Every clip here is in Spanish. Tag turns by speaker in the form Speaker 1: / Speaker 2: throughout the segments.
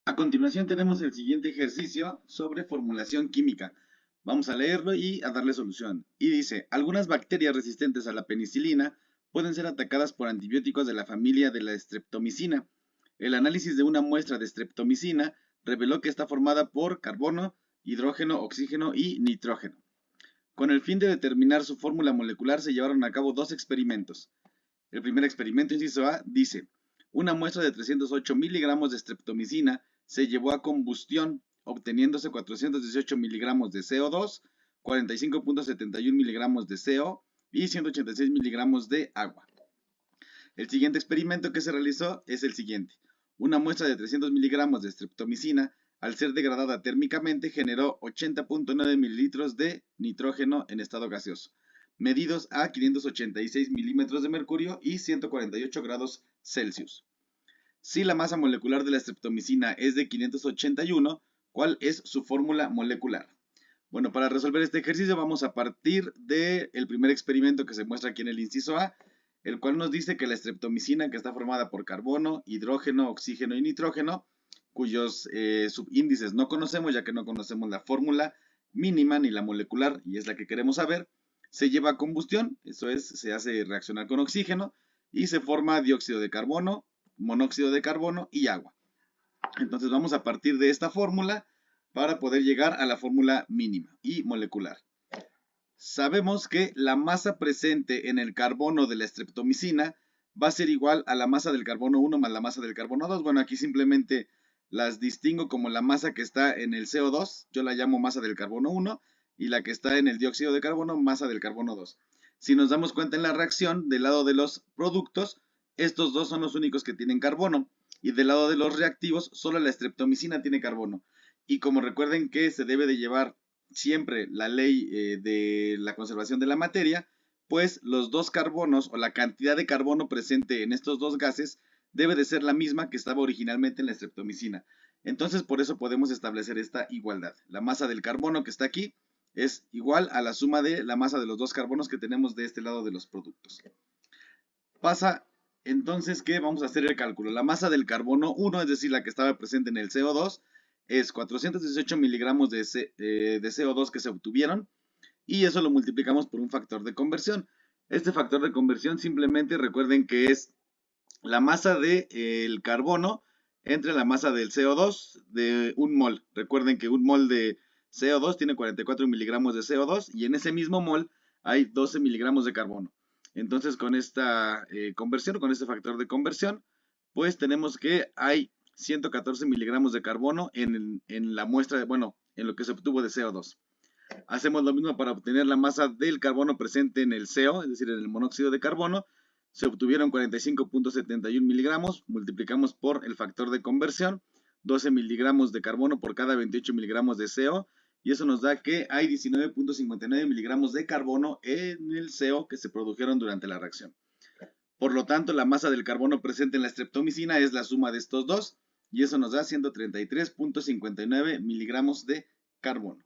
Speaker 1: A continuación tenemos el siguiente ejercicio sobre formulación química. Vamos a leerlo y a darle solución. Y dice, algunas bacterias resistentes a la penicilina pueden ser atacadas por antibióticos de la familia de la streptomicina. El análisis de una muestra de streptomicina reveló que está formada por carbono, hidrógeno, oxígeno y nitrógeno. Con el fin de determinar su fórmula molecular se llevaron a cabo dos experimentos. El primer experimento, inciso A, dice, una muestra de 308 miligramos de streptomicina se llevó a combustión, obteniéndose 418 miligramos de CO2, 45.71 miligramos de CO y 186 miligramos de agua. El siguiente experimento que se realizó es el siguiente. Una muestra de 300 miligramos de streptomicina, al ser degradada térmicamente, generó 80.9 mililitros de nitrógeno en estado gaseoso, medidos a 586 milímetros de mercurio y 148 grados Celsius. Si la masa molecular de la streptomicina es de 581, ¿cuál es su fórmula molecular? Bueno, para resolver este ejercicio vamos a partir del primer experimento que se muestra aquí en el inciso A, el cual nos dice que la streptomicina, que está formada por carbono, hidrógeno, oxígeno y nitrógeno, cuyos subíndices no conocemos, ya que no conocemos la fórmula mínima ni la molecular, y es la que queremos saber, se lleva a combustión, eso es, se hace reaccionar con oxígeno, y se forma dióxido de carbono, monóxido de carbono y agua. Entonces vamos a partir de esta fórmula para poder llegar a la fórmula mínima y molecular. Sabemos que la masa presente en el carbono de la streptomicina va a ser igual a la masa del carbono 1 más la masa del carbono 2. Bueno, aquí simplemente las distingo como la masa que está en el CO2, yo la llamo masa del carbono 1, y la que está en el dióxido de carbono, masa del carbono 2. Si nos damos cuenta en la reacción, del lado de los productos, estos dos son los únicos que tienen carbono, y del lado de los reactivos, solo la streptomicina tiene carbono. Y como recuerden que se debe de llevar siempre la ley de la conservación de la materia, pues los dos carbonos o la cantidad de carbono presente en estos dos gases debe de ser la misma que estaba originalmente en la streptomicina. Entonces por eso podemos establecer esta igualdad. La masa del carbono que está aquí es igual a la suma de la masa de los dos carbonos que tenemos de este lado de los productos. Pasa entonces que vamos a hacer el cálculo. La masa del carbono 1, es decir, la que estaba presente en el CO2, es 418 miligramos de CO2 que se obtuvieron, y eso lo multiplicamos por un factor de conversión. Este factor de conversión simplemente recuerden que es la masa del carbono entre la masa del CO2 de un mol. Recuerden que un mol de CO2 tiene 44 miligramos de CO2 y en ese mismo mol hay 12 miligramos de carbono. Entonces con esta conversión, con este factor de conversión, pues tenemos que hay 114 miligramos de carbono en la muestra, bueno, en lo que se obtuvo de CO2. Hacemos lo mismo para obtener la masa del carbono presente en el CO, es decir, en el monóxido de carbono. Se obtuvieron 45.71 miligramos, multiplicamos por el factor de conversión, 12 miligramos de carbono por cada 28 miligramos de CO, y eso nos da que hay 19.59 miligramos de carbono en el CO que se produjeron durante la reacción. Por lo tanto, la masa del carbono presente en la streptomicina es la suma de estos dos, y eso nos da 133.59 miligramos de carbono.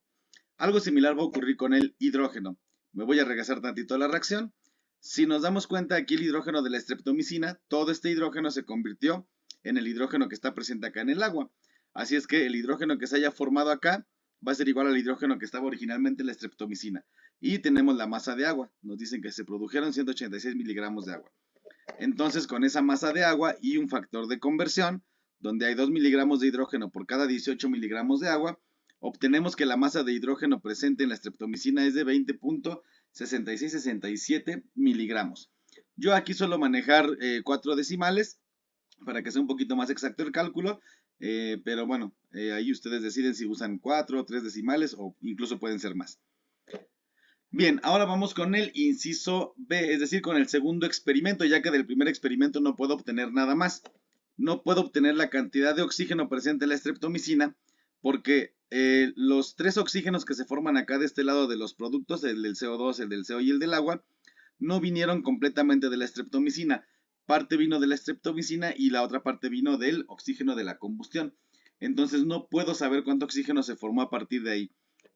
Speaker 1: Algo similar va a ocurrir con el hidrógeno. Me voy a regresar tantito a la reacción. Si nos damos cuenta, aquí el hidrógeno de la streptomicina, todo este hidrógeno se convirtió en el hidrógeno que está presente acá en el agua. Así es que el hidrógeno que se haya formado acá va a ser igual al hidrógeno que estaba originalmente en la streptomicina. Y tenemos la masa de agua. Nos dicen que se produjeron 186 miligramos de agua. Entonces, con esa masa de agua y un factor de conversión, donde hay 2 miligramos de hidrógeno por cada 18 miligramos de agua, obtenemos que la masa de hidrógeno presente en la streptomicina es de 20.6667 miligramos. Yo aquí suelo manejar 4 decimales para que sea un poquito más exacto el cálculo, pero bueno, ahí ustedes deciden si usan 4 o 3 decimales o incluso pueden ser más. Bien, ahora vamos con el inciso B, es decir, con el segundo experimento, ya que del primer experimento no puedo obtener nada más. No puedo obtener la cantidad de oxígeno presente en la streptomicina porque los tres oxígenos que se forman acá de este lado de los productos, el del CO2, el del CO y el del agua, no vinieron completamente de la streptomicina. Parte vino de la streptomicina y la otra parte vino del oxígeno de la combustión. Entonces no puedo saber cuánto oxígeno se formó a partir de ahí.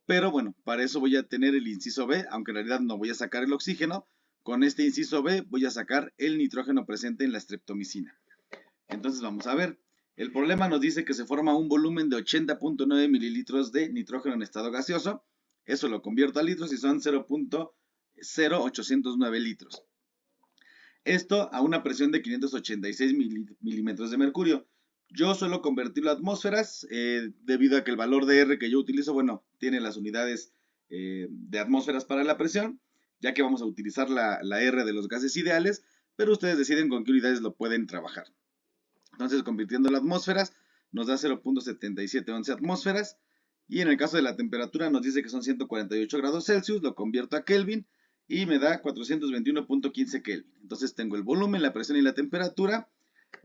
Speaker 1: Pero bueno, para eso voy a tener el inciso B, aunque en realidad no voy a sacar el oxígeno. Con este inciso B voy a sacar el nitrógeno presente en la streptomicina. Entonces vamos a ver. El problema nos dice que se forma un volumen de 80.9 mililitros de nitrógeno en estado gaseoso. Eso lo convierto a litros y son 0.0809 litros. Esto a una presión de 586 milímetros de mercurio. Yo suelo convertirlo a atmósferas debido a que el valor de R que yo utilizo, bueno, tiene las unidades de atmósferas para la presión, ya que vamos a utilizar la R de los gases ideales, pero ustedes deciden con qué unidades lo pueden trabajar. Entonces, convirtiendo a atmósferas, nos da 0.7711 atmósferas, y en el caso de la temperatura nos dice que son 148 grados Celsius, lo convierto a Kelvin, y me da 421.15 Kelvin. Entonces tengo el volumen, la presión y la temperatura.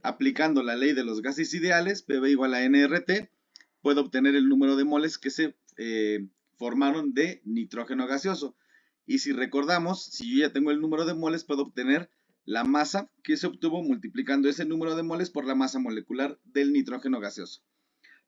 Speaker 1: Aplicando la ley de los gases ideales, PV igual a nRT, puedo obtener el número de moles que se formaron de nitrógeno gaseoso. Y si recordamos, si yo ya tengo el número de moles, puedo obtener la masa que se obtuvo multiplicando ese número de moles por la masa molecular del nitrógeno gaseoso.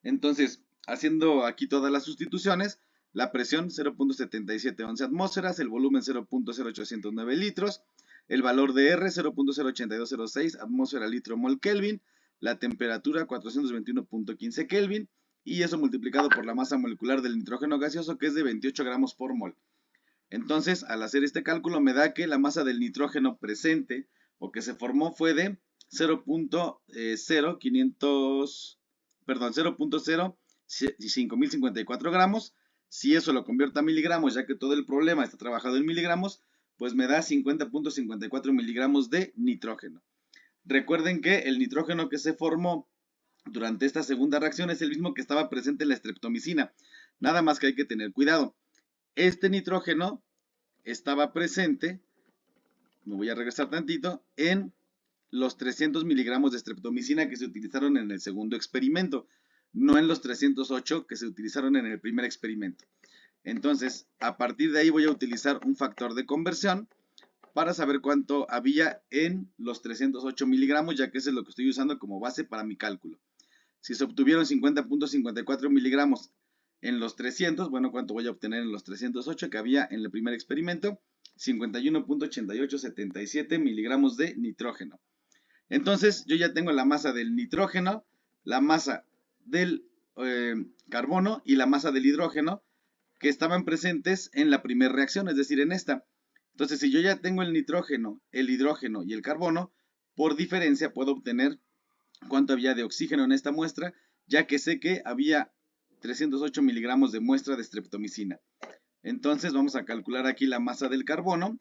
Speaker 1: Entonces, haciendo aquí todas las sustituciones, la presión 0.7711 atmósferas, el volumen 0.0809 litros, el valor de R 0.08206 atmósfera litro mol Kelvin, la temperatura 421.15 Kelvin, y eso multiplicado por la masa molecular del nitrógeno gaseoso, que es de 28 gramos por mol. Entonces, al hacer este cálculo me da que la masa del nitrógeno presente o que se formó fue de 0.5054 gramos. Si eso lo convierto a miligramos, ya que todo el problema está trabajado en miligramos, pues me da 50.54 miligramos de nitrógeno. Recuerden que el nitrógeno que se formó durante esta segunda reacción es el mismo que estaba presente en la streptomicina. Nada más que hay que tener cuidado. Este nitrógeno estaba presente, me voy a regresar tantito, en los 300 miligramos de streptomicina que se utilizaron en el segundo experimento, no en los 308 que se utilizaron en el primer experimento. Entonces, a partir de ahí voy a utilizar un factor de conversión para saber cuánto había en los 308 miligramos, ya que ese es lo que estoy usando como base para mi cálculo. Si se obtuvieron 50.54 miligramos en los 300, bueno, ¿cuánto voy a obtener en los 308 que había en el primer experimento? 51.8877 miligramos de nitrógeno. Entonces, yo ya tengo la masa del nitrógeno, la masa del carbono y la masa del hidrógeno que estaban presentes en la primera reacción, es decir, en esta. Entonces, si yo ya tengo el nitrógeno, el hidrógeno y el carbono, por diferencia puedo obtener cuánto había de oxígeno en esta muestra, ya que sé que había 308 miligramos de muestra de streptomicina. Entonces vamos a calcular aquí la masa del carbono,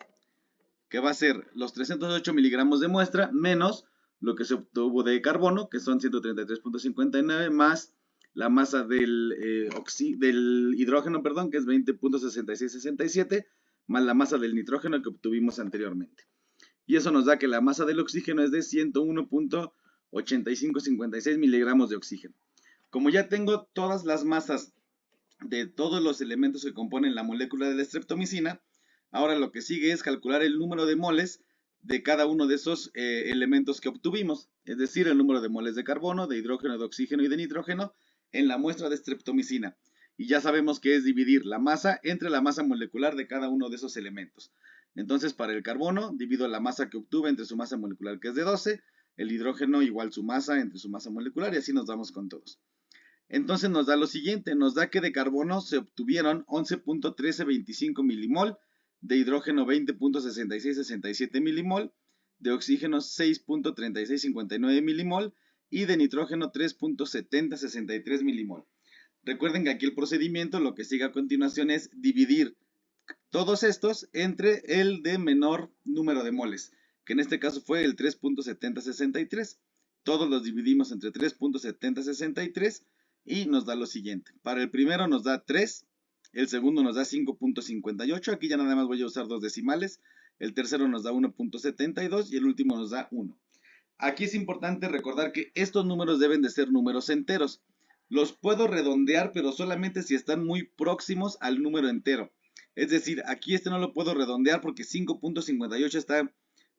Speaker 1: que va a ser los 308 miligramos de muestra menos lo que se obtuvo de carbono, que son 133.59, más la masa del hidrógeno, perdón, que es 20.6667, más la masa del nitrógeno que obtuvimos anteriormente. Y eso nos da que la masa del oxígeno es de 101.8556 miligramos de oxígeno. Como ya tengo todas las masas de todos los elementos que componen la molécula de la streptomicina, ahora lo que sigue es calcular el número de moles de cada uno de esos elementos que obtuvimos, es decir, el número de moles de carbono, de hidrógeno, de oxígeno y de nitrógeno en la muestra de streptomicina. Y ya sabemos que es dividir la masa entre la masa molecular de cada uno de esos elementos. Entonces, para el carbono, divido la masa que obtuve entre su masa molecular, que es de 12, el hidrógeno igual su masa entre su masa molecular, y así nos vamos con todos. Entonces nos da lo siguiente, nos da que de carbono se obtuvieron 11.1325 milimol, de hidrógeno 20.6667 milimol, de oxígeno 6.3659 milimol y de nitrógeno 3.7063 milimol. Recuerden que aquí el procedimiento, lo que sigue a continuación es dividir todos estos entre el de menor número de moles, que en este caso fue el 3.7063. Todos los dividimos entre 3.7063 y nos da lo siguiente. Para el primero nos da 3, el segundo nos da 5.58, aquí ya nada más voy a usar dos decimales, el tercero nos da 1.72 y el último nos da 1. Aquí es importante recordar que estos números deben de ser números enteros. Los puedo redondear, pero solamente si están muy próximos al número entero. Es decir, aquí este no lo puedo redondear porque 5.58 está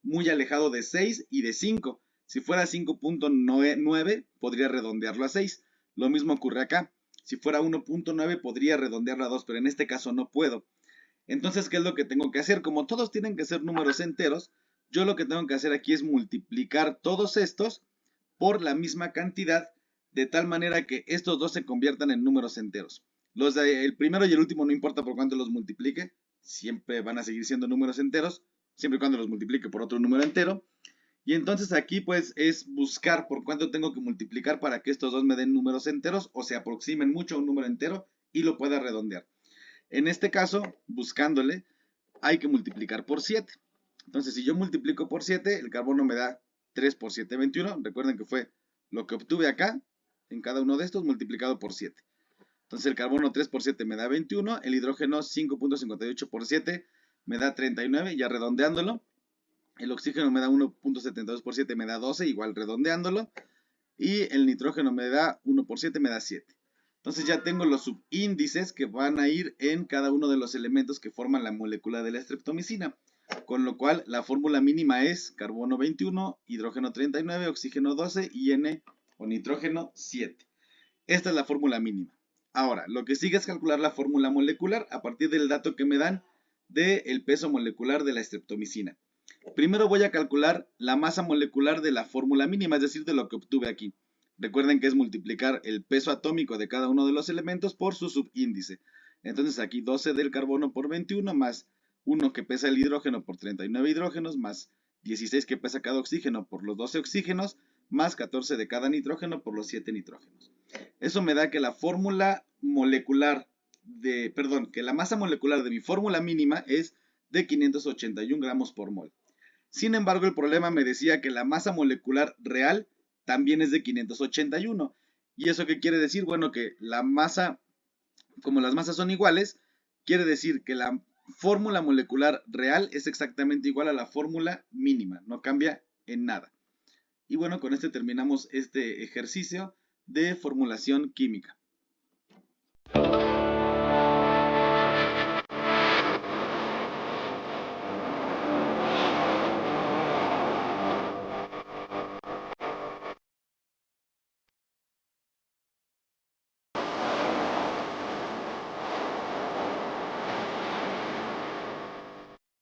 Speaker 1: muy alejado de 6 y de 5. Si fuera 5.9 podría redondearlo a 6. Lo mismo ocurre acá. Si fuera 1.9 podría redondearlo a 2, pero en este caso no puedo. Entonces, ¿qué es lo que tengo que hacer? Como todos tienen que ser números enteros, yo lo que tengo que hacer aquí es multiplicar todos estos por la misma cantidad de tal manera que estos dos se conviertan en números enteros. El primero y el último no importa por cuánto los multiplique, siempre van a seguir siendo números enteros, siempre y cuando los multiplique por otro número entero. Y entonces aquí pues es buscar por cuánto tengo que multiplicar para que estos dos me den números enteros o se aproximen mucho a un número entero y lo pueda redondear. En este caso, buscándole, hay que multiplicar por 7. Entonces, si yo multiplico por 7, el carbono me da 3 por 7, 21. Recuerden que fue lo que obtuve acá, en cada uno de estos, multiplicado por 7. Entonces, el carbono 3 por 7 me da 21. El hidrógeno 5.58 por 7 me da 39, ya redondeándolo. El oxígeno me da 1.72 por 7, me da 12, igual redondeándolo. Y el nitrógeno me da 1 por 7, me da 7. Entonces ya tengo los subíndices que van a ir en cada uno de los elementos que forman la molécula de la streptomicina. Con lo cual la fórmula mínima es carbono 21, hidrógeno 39, oxígeno 12 y N o nitrógeno 7. Esta es la fórmula mínima. Ahora, lo que sigue es calcular la fórmula molecular a partir del dato que me dan del peso molecular de la streptomicina. Primero voy a calcular la masa molecular de la fórmula mínima, es decir, de lo que obtuve aquí. Recuerden que es multiplicar el peso atómico de cada uno de los elementos por su subíndice. Entonces aquí 12 del carbono por 21 más 1 que pesa el hidrógeno por 39 hidrógenos más 16 que pesa cada oxígeno por los 12 oxígenos más 14 de cada nitrógeno por los 7 nitrógenos. Eso me da que la fórmula molecular que la masa molecular de mi fórmula mínima es de 581 gramos por mol. Sin embargo, el problema me decía que la masa molecular real también es de 581. ¿Y eso qué quiere decir? Bueno, que la masa, como las masas son iguales, quiere decir que la fórmula molecular real es exactamente igual a la fórmula mínima, no cambia en nada. Y bueno, con este terminamos este ejercicio de formulación química.